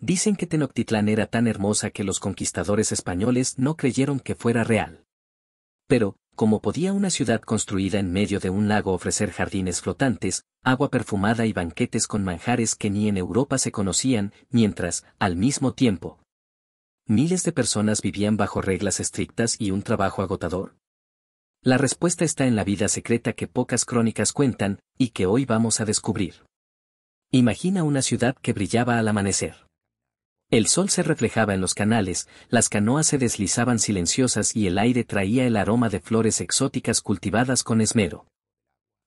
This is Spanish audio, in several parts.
Dicen que Tenochtitlán era tan hermosa que los conquistadores españoles no creyeron que fuera real. Pero, ¿cómo podía una ciudad construida en medio de un lago ofrecer jardines flotantes, agua perfumada y banquetes con manjares que ni en Europa se conocían, mientras, al mismo tiempo, miles de personas vivían bajo reglas estrictas y un trabajo agotador? La respuesta está en la vida secreta que pocas crónicas cuentan, y que hoy vamos a descubrir. Imagina una ciudad que brillaba al amanecer. El sol se reflejaba en los canales, las canoas se deslizaban silenciosas y el aire traía el aroma de flores exóticas cultivadas con esmero.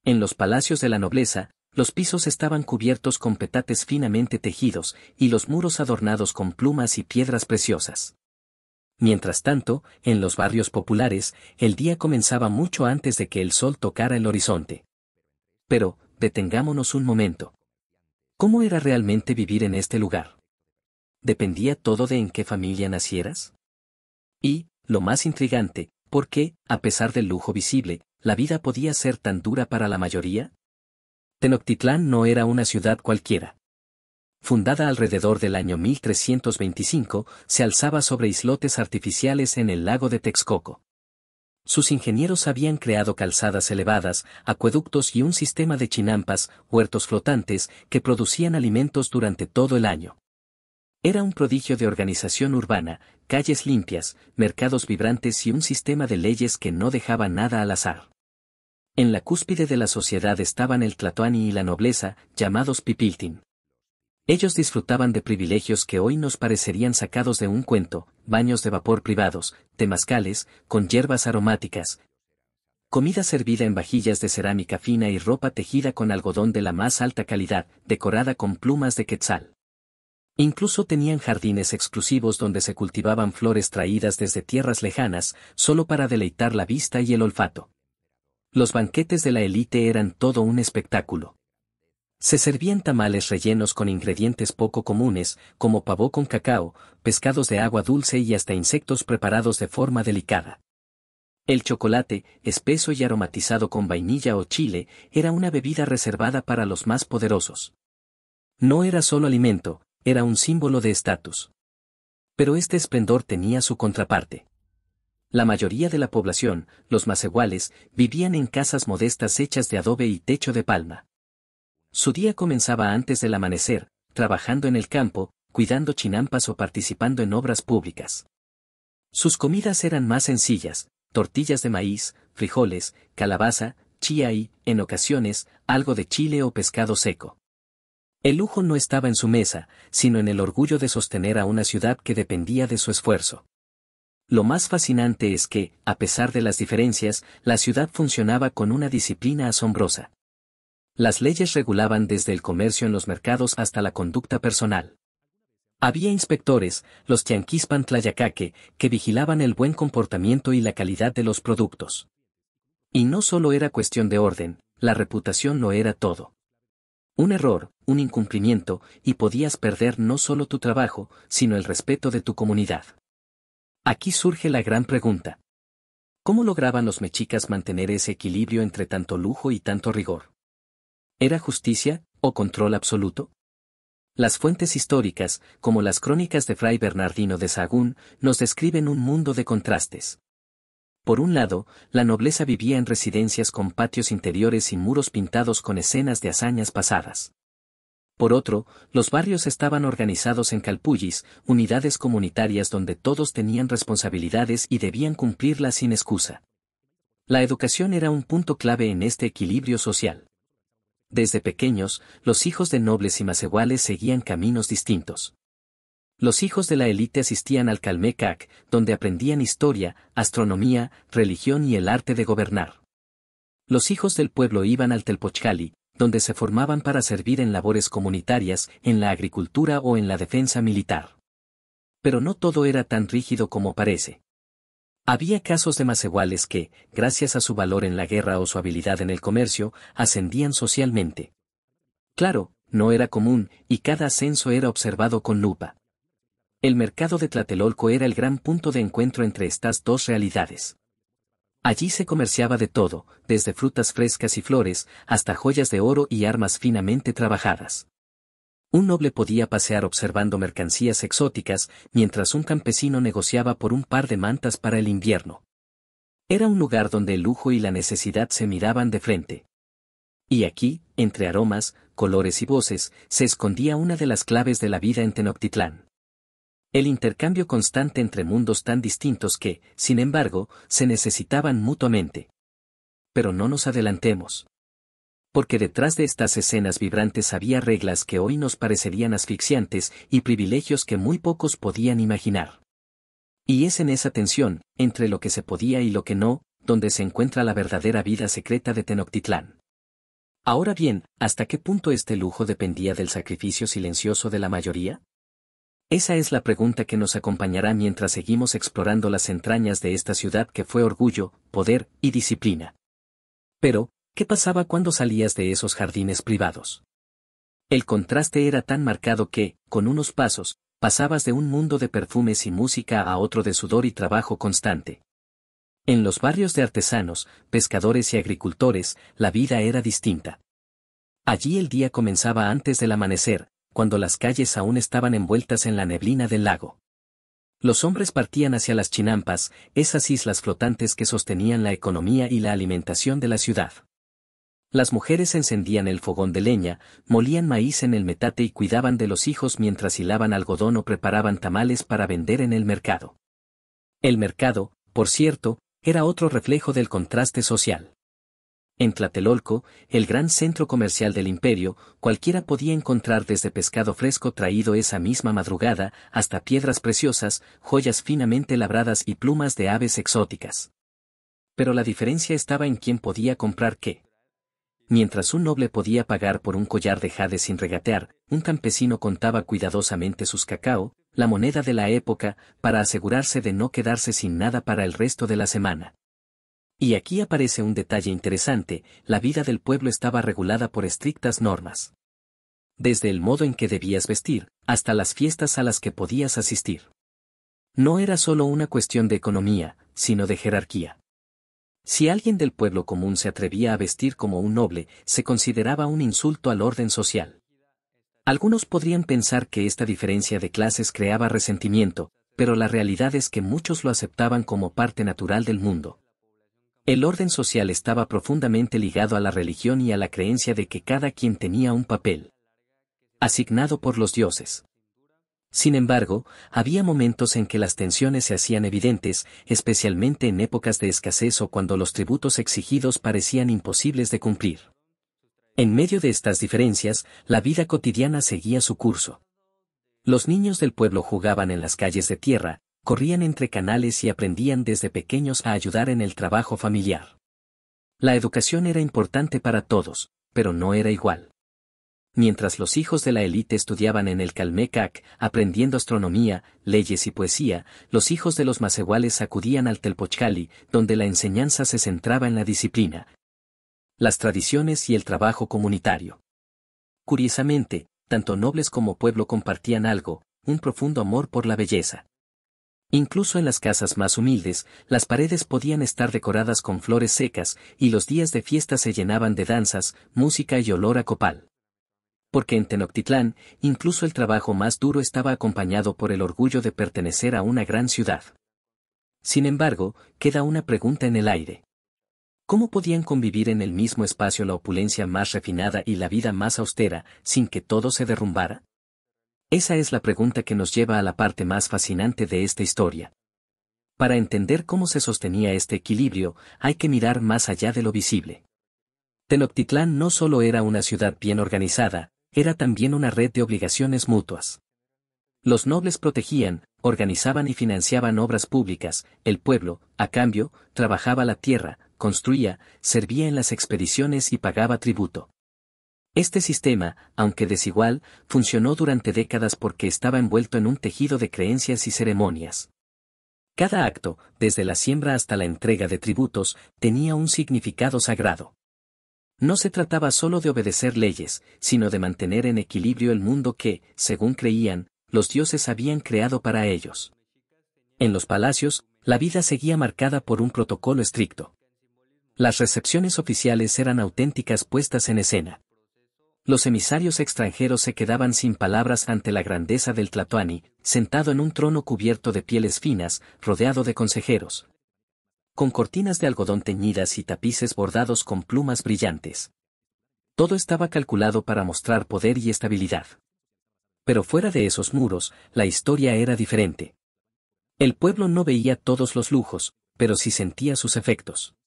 En los palacios de la nobleza, los pisos estaban cubiertos con petates finamente tejidos, y los muros adornados con plumas y piedras preciosas. Mientras tanto, en los barrios populares, el día comenzaba mucho antes de que el sol tocara el horizonte. Pero, detengámonos un momento. ¿Cómo era realmente vivir en este lugar? ¿Dependía todo de en qué familia nacieras? Y, lo más intrigante, ¿por qué, a pesar del lujo visible, la vida podía ser tan dura para la mayoría? Tenochtitlán no era una ciudad cualquiera. Fundada alrededor del año 1325, se alzaba sobre islotes artificiales en el lago de Texcoco. Sus ingenieros habían creado calzadas elevadas, acueductos y un sistema de chinampas, huertos flotantes, que producían alimentos durante todo el año. Era un prodigio de organización urbana, calles limpias, mercados vibrantes y un sistema de leyes que no dejaba nada al azar. En la cúspide de la sociedad estaban el tlatoani y la nobleza, llamados pipiltin. Ellos disfrutaban de privilegios que hoy nos parecerían sacados de un cuento: baños de vapor privados, temazcales, con hierbas aromáticas, comida servida en vajillas de cerámica fina y ropa tejida con algodón de la más alta calidad, decorada con plumas de quetzal. Incluso tenían jardines exclusivos donde se cultivaban flores traídas desde tierras lejanas, solo para deleitar la vista y el olfato. Los banquetes de la élite eran todo un espectáculo. Se servían tamales rellenos con ingredientes poco comunes, como pavó con cacao, pescados de agua dulce y hasta insectos preparados de forma delicada. El chocolate, espeso y aromatizado con vainilla o chile, era una bebida reservada para los más poderosos. No era solo alimento, era un símbolo de estatus. Pero este esplendor tenía su contraparte. La mayoría de la población, los macehuales, vivían en casas modestas hechas de adobe y techo de palma. Su día comenzaba antes del amanecer, trabajando en el campo, cuidando chinampas o participando en obras públicas. Sus comidas eran más sencillas: tortillas de maíz, frijoles, calabaza, chía y, en ocasiones, algo de chile o pescado seco. El lujo no estaba en su mesa, sino en el orgullo de sostener a una ciudad que dependía de su esfuerzo. Lo más fascinante es que, a pesar de las diferencias, la ciudad funcionaba con una disciplina asombrosa. Las leyes regulaban desde el comercio en los mercados hasta la conducta personal. Había inspectores, los tianquispan tlayacaque, que vigilaban el buen comportamiento y la calidad de los productos. Y no solo era cuestión de orden, la reputación lo era todo. Un error, un incumplimiento, y podías perder no solo tu trabajo, sino el respeto de tu comunidad. Aquí surge la gran pregunta. ¿Cómo lograban los mexicas mantener ese equilibrio entre tanto lujo y tanto rigor? ¿Era justicia, o control absoluto? Las fuentes históricas, como las crónicas de Fray Bernardino de Sahagún, nos describen un mundo de contrastes. Por un lado, la nobleza vivía en residencias con patios interiores y muros pintados con escenas de hazañas pasadas. Por otro, los barrios estaban organizados en calpullis, unidades comunitarias donde todos tenían responsabilidades y debían cumplirlas sin excusa. La educación era un punto clave en este equilibrio social. Desde pequeños, los hijos de nobles y macehuales seguían caminos distintos. Los hijos de la élite asistían al Calmecac, donde aprendían historia, astronomía, religión y el arte de gobernar. Los hijos del pueblo iban al Telpochcali, donde se formaban para servir en labores comunitarias, en la agricultura o en la defensa militar. Pero no todo era tan rígido como parece. Había casos de macehuales que, gracias a su valor en la guerra o su habilidad en el comercio, ascendían socialmente. Claro, no era común, y cada ascenso era observado con lupa. El mercado de Tlatelolco era el gran punto de encuentro entre estas dos realidades. Allí se comerciaba de todo, desde frutas frescas y flores, hasta joyas de oro y armas finamente trabajadas. Un noble podía pasear observando mercancías exóticas, mientras un campesino negociaba por un par de mantas para el invierno. Era un lugar donde el lujo y la necesidad se miraban de frente. Y aquí, entre aromas, colores y voces, se escondía una de las claves de la vida en Tenochtitlán. El intercambio constante entre mundos tan distintos que, sin embargo, se necesitaban mutuamente. Pero no nos adelantemos. Porque detrás de estas escenas vibrantes había reglas que hoy nos parecerían asfixiantes y privilegios que muy pocos podían imaginar. Y es en esa tensión, entre lo que se podía y lo que no, donde se encuentra la verdadera vida secreta de Tenochtitlán. Ahora bien, ¿hasta qué punto este lujo dependía del sacrificio silencioso de la mayoría? Esa es la pregunta que nos acompañará mientras seguimos explorando las entrañas de esta ciudad que fue orgullo, poder y disciplina. Pero, ¿qué pasaba cuando salías de esos jardines privados? El contraste era tan marcado que, con unos pasos, pasabas de un mundo de perfumes y música a otro de sudor y trabajo constante. En los barrios de artesanos, pescadores y agricultores, la vida era distinta. Allí el día comenzaba antes del amanecer, cuando las calles aún estaban envueltas en la neblina del lago. Los hombres partían hacia las chinampas, esas islas flotantes que sostenían la economía y la alimentación de la ciudad. Las mujeres encendían el fogón de leña, molían maíz en el metate y cuidaban de los hijos mientras hilaban algodón o preparaban tamales para vender en el mercado. El mercado, por cierto, era otro reflejo del contraste social. En Tlatelolco, el gran centro comercial del imperio, cualquiera podía encontrar desde pescado fresco traído esa misma madrugada, hasta piedras preciosas, joyas finamente labradas y plumas de aves exóticas. Pero la diferencia estaba en quién podía comprar qué. Mientras un noble podía pagar por un collar de jade sin regatear, un campesino contaba cuidadosamente sus cacao, la moneda de la época, para asegurarse de no quedarse sin nada para el resto de la semana. Y aquí aparece un detalle interesante, la vida del pueblo estaba regulada por estrictas normas. Desde el modo en que debías vestir, hasta las fiestas a las que podías asistir. No era solo una cuestión de economía, sino de jerarquía. Si alguien del pueblo común se atrevía a vestir como un noble, se consideraba un insulto al orden social. Algunos podrían pensar que esta diferencia de clases creaba resentimiento, pero la realidad es que muchos lo aceptaban como parte natural del mundo. El orden social estaba profundamente ligado a la religión y a la creencia de que cada quien tenía un papel asignado por los dioses. Sin embargo, había momentos en que las tensiones se hacían evidentes, especialmente en épocas de escasez o cuando los tributos exigidos parecían imposibles de cumplir. En medio de estas diferencias, la vida cotidiana seguía su curso. Los niños del pueblo jugaban en las calles de tierra, corrían entre canales y aprendían desde pequeños a ayudar en el trabajo familiar. La educación era importante para todos, pero no era igual. Mientras los hijos de la élite estudiaban en el Calmecac, aprendiendo astronomía, leyes y poesía, los hijos de los macehuales acudían al Telpochcali, donde la enseñanza se centraba en la disciplina, las tradiciones y el trabajo comunitario. Curiosamente, tanto nobles como pueblo compartían algo, un profundo amor por la belleza. Incluso en las casas más humildes, las paredes podían estar decoradas con flores secas, y los días de fiesta se llenaban de danzas, música y olor a copal. Porque en Tenochtitlán, incluso el trabajo más duro estaba acompañado por el orgullo de pertenecer a una gran ciudad. Sin embargo, queda una pregunta en el aire. ¿Cómo podían convivir en el mismo espacio la opulencia más refinada y la vida más austera, sin que todo se derrumbara? Esa es la pregunta que nos lleva a la parte más fascinante de esta historia. Para entender cómo se sostenía este equilibrio, hay que mirar más allá de lo visible. Tenochtitlán no solo era una ciudad bien organizada, era también una red de obligaciones mutuas. Los nobles protegían, organizaban y financiaban obras públicas, el pueblo, a cambio, trabajaba la tierra, construía, servía en las expediciones y pagaba tributo. Este sistema, aunque desigual, funcionó durante décadas porque estaba envuelto en un tejido de creencias y ceremonias. Cada acto, desde la siembra hasta la entrega de tributos, tenía un significado sagrado. No se trataba solo de obedecer leyes, sino de mantener en equilibrio el mundo que, según creían, los dioses habían creado para ellos. En los palacios, la vida seguía marcada por un protocolo estricto. Las recepciones oficiales eran auténticas puestas en escena. Los emisarios extranjeros se quedaban sin palabras ante la grandeza del Tlatoani, sentado en un trono cubierto de pieles finas, rodeado de consejeros, con cortinas de algodón teñidas y tapices bordados con plumas brillantes. Todo estaba calculado para mostrar poder y estabilidad. Pero fuera de esos muros, la historia era diferente. El pueblo no veía todos los lujos, pero sí sentía sus efectos.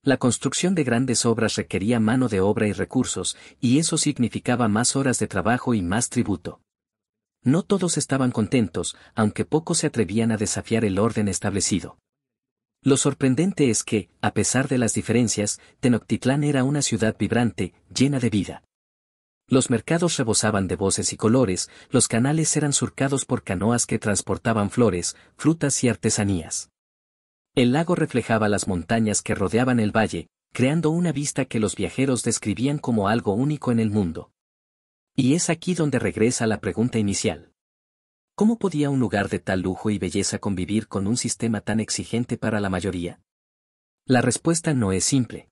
La construcción de grandes obras requería mano de obra y recursos, y eso significaba más horas de trabajo y más tributo. No todos estaban contentos, aunque pocos se atrevían a desafiar el orden establecido. Lo sorprendente es que, a pesar de las diferencias, Tenochtitlán era una ciudad vibrante, llena de vida. Los mercados rebosaban de voces y colores, los canales eran surcados por canoas que transportaban flores, frutas y artesanías. El lago reflejaba las montañas que rodeaban el valle, creando una vista que los viajeros describían como algo único en el mundo. Y es aquí donde regresa la pregunta inicial. ¿Cómo podía un lugar de tal lujo y belleza convivir con un sistema tan exigente para la mayoría? La respuesta no es simple.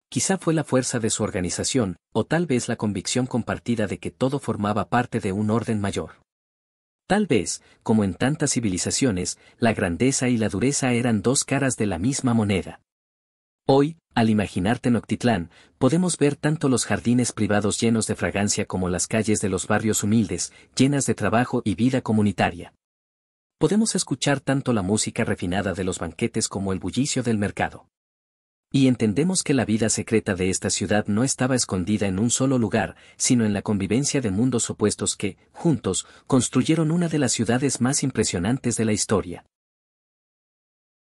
Quizá fue la fuerza de su organización, o tal vez la convicción compartida de que todo formaba parte de un orden mayor. Tal vez, como en tantas civilizaciones, la grandeza y la dureza eran dos caras de la misma moneda. Hoy, al imaginar Tenochtitlán, podemos ver tanto los jardines privados llenos de fragancia como las calles de los barrios humildes, llenas de trabajo y vida comunitaria. Podemos escuchar tanto la música refinada de los banquetes como el bullicio del mercado. Y entendemos que la vida secreta de esta ciudad no estaba escondida en un solo lugar, sino en la convivencia de mundos opuestos que, juntos, construyeron una de las ciudades más impresionantes de la historia.